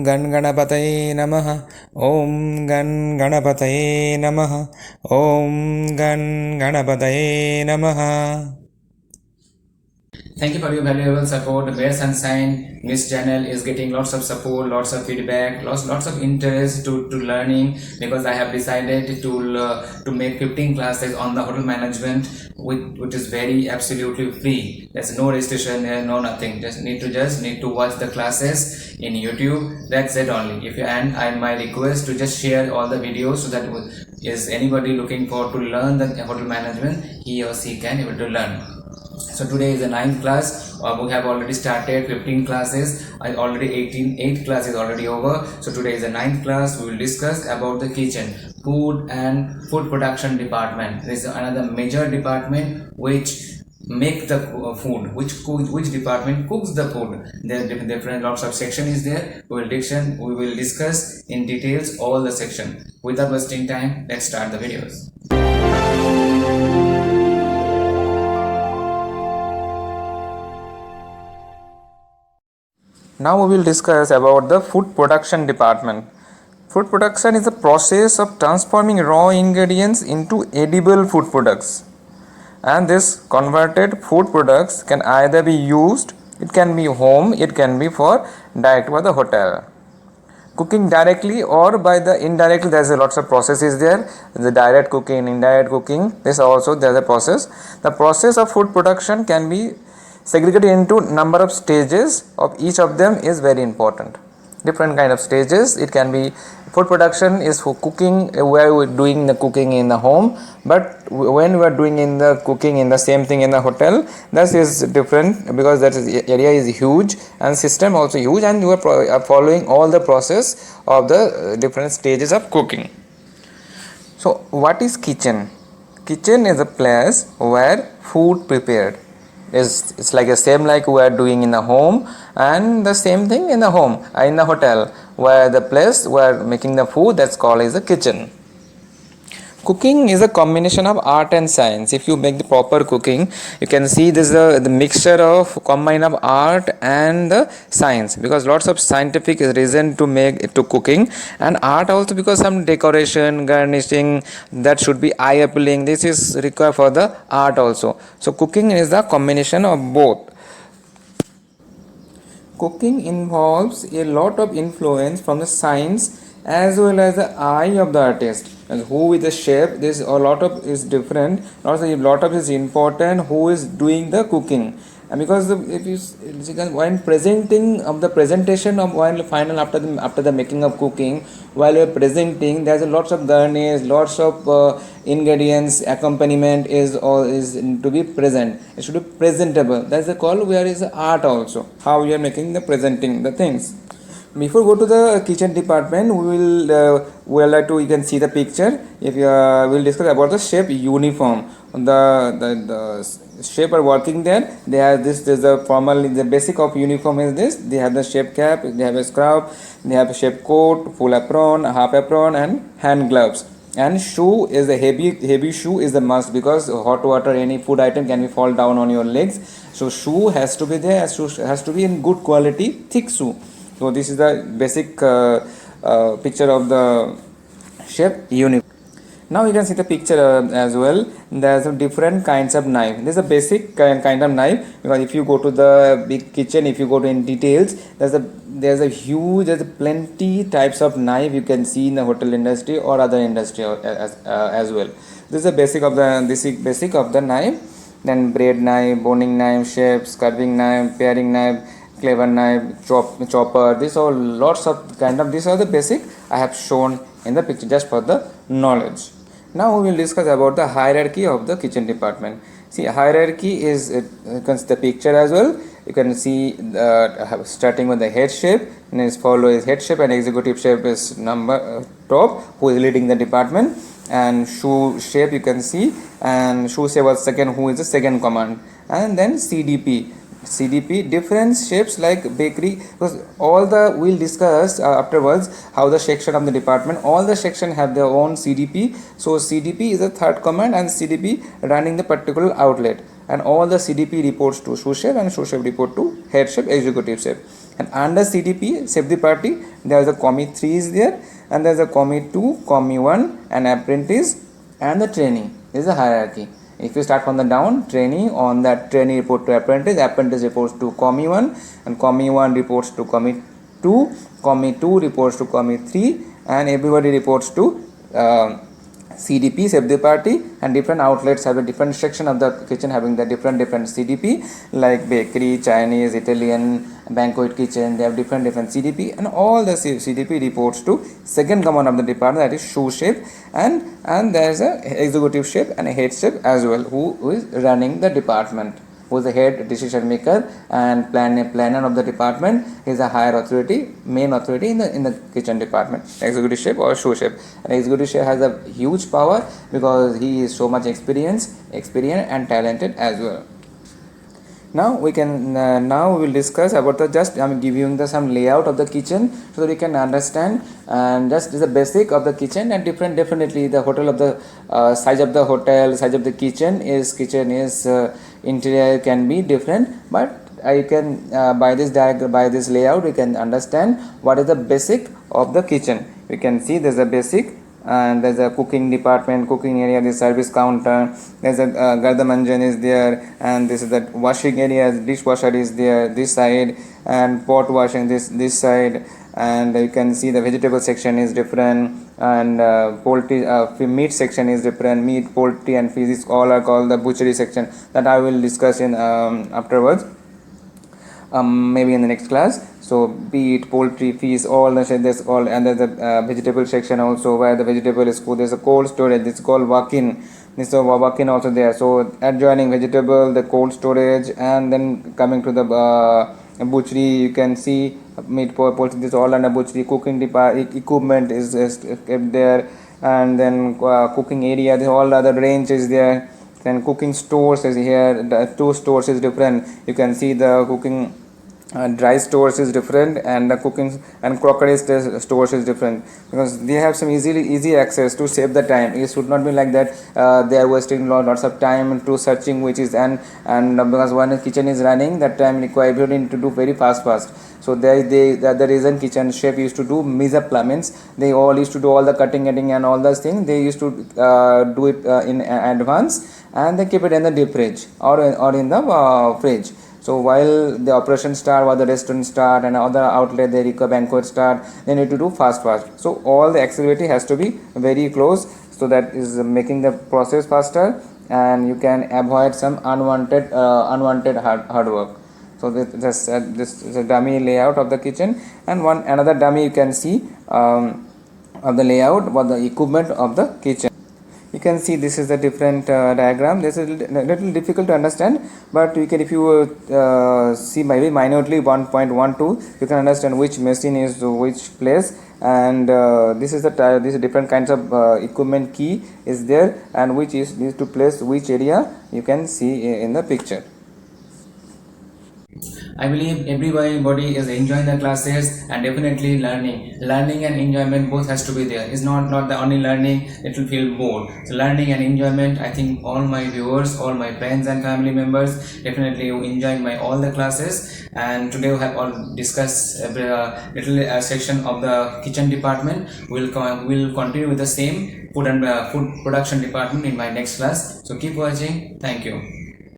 गण गणपतये नमः। ॐ गण गणपतये नमः। ॐ गण गणपतये नमः। Thank you for your valuable support. Bear Sunshine News channel is getting lots of support, lots of feedback, lots of interest to learning, because I have decided to make 15 classes on the hotel management, which is very absolutely free. There's no restriction, there's no nothing. Just need to watch the classes in YouTube. That's it only. My request to just share all the videos, so that is anybody looking for to learn the hotel management, he or she can able to learn. So today is the 9th class. We have already started 15 classes. I already 8 classes already over. So today is the 9th class. We will discuss about the kitchen, food and food production department. This is another major department which make the food, which department cooks the food. There are different lots of section is there. We will discuss in details all the section. Without wasting time, let's start the videos. Now we will discuss about the food production department. Food production is the process of transforming raw ingredients into edible food products. And this converted food products can either be used, it can be home, it can be for direct by the hotel. Cooking directly or by the indirectly, there's a lots of processes there. The direct cooking, indirect cooking, this also there's a process. The process of food production can be segregated into number of stages. Of each of them is very important. Different kind of stages. It can be food production is for cooking where we're doing the cooking in the home, but when we are doing in the cooking in the same thing in the hotel, that is different, because that is area is huge and system also huge, and you are following all the process of the different stages of cooking. So what is kitchen? Kitchen is a place where food prepared. It's like the same like we are doing in the home, and the same thing in the home in the hotel, where the place where making the food, that's called as the kitchen. Cooking is a combination of art and science. If you make the proper cooking, you can see this is the mixture of combine of art and the science, because lots of scientific reason to make it to cooking, and art also because some decoration, garnishing, that should be eye appealing. This is required for the art also. So cooking is the combination of both. Cooking involves a lot of influence from the science as well as the eye of the artist. And who is the chef, this a lot of is different, also a lot of is important who is doing the cooking. And because if you when presenting of the presentation of while final after the making of cooking, while you are presenting, there's a lots of garnish, lots of ingredients, accompaniment is to be present. It should be presentable. That's the call where is the art also, how you are making the presenting the things. Before go to the kitchen department, we will like to, you can see the picture. If you will discuss about the chef uniform, the chef are working there. They have this. There's a formal. The basic of uniform is this. They have the chef cap. They have a scrub. They have a chef coat, full apron, half apron, and hand gloves. And shoe is a heavy shoe is a must, because hot water, any food item can be fall down on your legs. So shoe has to be there. Shoe has to be in good quality, thick shoe. So this is the basic picture of the chef uniform. Now you can see the picture as well. There are some different kinds of knife. This is a basic kind of knife, because if you go to the big kitchen, if you go to in details, there's a plenty types of knife you can see in the hotel industry or other industry as well. This is the basic of the knife. Then bread knife, boning knife, shapes, curving knife, paring knife, clever knife, chopper. These are lots of kind of, these are the basic I have shown in the picture just for the knowledge. Now we will discuss about the hierarchy of the kitchen department. See, hierarchy is you can see the picture as well. You can see starting with the head chef, and his follow is head chef, and executive chef is number top, who is leading the department, and shoe chef you can see, and shoe chef was second, who is the second command, and then CDP, different shapes like bakery, because all the we'll discuss afterwards how the section of the department, all the section have their own CDP. So CDP is the third command, and CDP running the particular outlet, and all the CDP reports to sous chef, and sous chef report to head chef, executive chef. And under CDP, Save the Party, there is a Commie 3 is there, and there is a Commie 2, Commie 1, and apprentice, and the training. This is a hierarchy. If you start from the down, trainee, on that trainee report to apprentice, apprentice reports to Commie 1, and Commie 1 reports to Commie 2, Commie 2 reports to Commie 3, and everybody reports to CDP, Save the Party, and different outlets have a different section of the kitchen having the different CDP, like bakery, Chinese, Italian, banquet kitchen. They have different CDP, and all the CDP reports to second command of the department, that is sous chef, and there is a executive chef and a head chef as well, who is running the department, who is the head decision maker and planner of the department. He is a higher authority, main authority in the kitchen department, executive chef or sous chef. And executive chef has a huge power because he is so much experienced and talented as well. Now we can now we will discuss about the just I'm giving the some layout of the kitchen so that we can understand, and just is the basic of the kitchen, and definitely the hotel of the size of the hotel, size of the kitchen is interior can be different, but I can by this diagram, by this layout, we can understand what is the basic of the kitchen. We can see there's a basic, and there's a cooking department, cooking area, the service counter, there's a gardamanjan is there, and this is the washing area, dishwasher is there this side, and pot washing this side, and you can see the vegetable section is different, and poultry meat section is different. Meat, poultry, and fish is all are called the butchery section, that I will discuss in afterwards, maybe in the next class. So meat, poultry, fish, all the there's all, and there's a vegetable section also where the vegetable is cool. There's a cold storage, this is called walk-in. This is a walk-in also there. So adjoining vegetable, the cold storage, and then coming to the butchery, you can see meat, poultry, this all under butchery. Cooking equipment is kept there, and then cooking area, all other range is there. Then cooking stores is here. The two stores is different. You can see the cooking dry stores is different, and the cooking and crockery stores is different, because they have some easy access to save the time. It should not be like that they are wasting lots of time to searching which is, and because when kitchen is running, that time required you need to do very fast. So the reason kitchen chef used to do mise en place, means they all used to do all the cutting and all those things. They used to do it in advance, and they keep it in the deep fridge or in the fridge. So while the operation start, while the restaurant start, and other outlet, they require banquet start, they need to do fast. So all the activity has to be very close, so that is making the process faster, and you can avoid some unwanted hard work. So this is a dummy layout of the kitchen, and another dummy you can see of the layout for the equipment of the kitchen. You can see this is a different diagram. This is a little difficult to understand, but you can, if you see maybe minutely 1.12, you can understand which machine is which place, and this is these different kinds of equipment key is there, and which is needs to place which area, you can see in the picture. I believe everybody is enjoying the classes and definitely learning and enjoyment both has to be there. It's not the only learning, it will feel bored. So learning and enjoyment, I think all my viewers, all my friends and family members definitely enjoying all the classes. And today we have all discussed a little section of the kitchen department. We'll continue with the same food production department in my next class. So keep watching. Thank you.